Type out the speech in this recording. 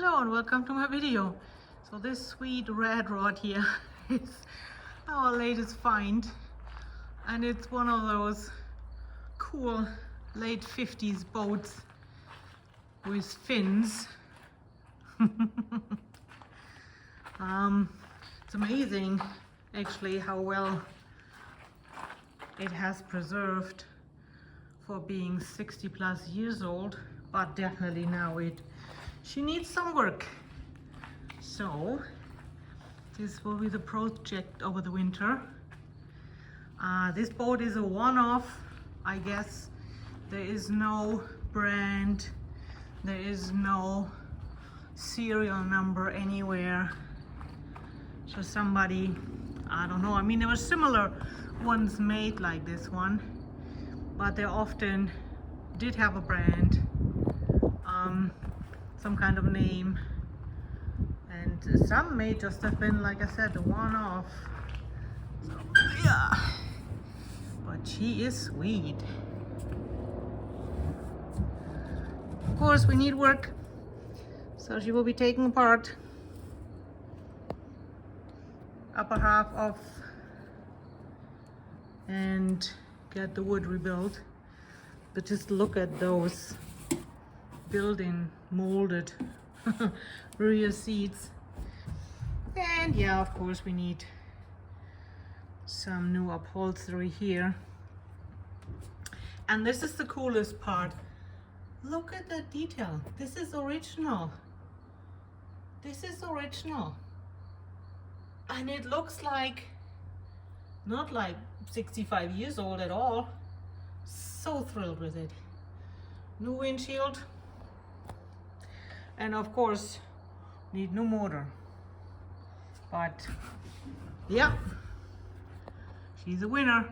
Hello and welcome to my video. So this sweet red rod here is our latest find, and it's one of those cool late 50s boats with fins. It's amazing actually how well it has preserved for being 60 plus years old, but definitely now she needs some work. So this will be the project over the winter. This boat is a one-off, I guess. There is no brand, there is no serial number anywhere. So somebody, I don't know, I mean there were similar ones made like this one, but they often did have a brand, some kind of name, and some may just have been, like I said, a one-off. So yeah, but she is sweet. Of course we need work, so she will be taken apart, upper half off, and get the wood rebuilt. But just look at those built-in molded rear seats. And yeah, of course we need some new upholstery here. And this is the coolest part. Look at that detail. This is original. This is original. And it looks like not like 65 years old at all. So thrilled with it. New windshield. And of course, need new motor. But yeah, she's a winner.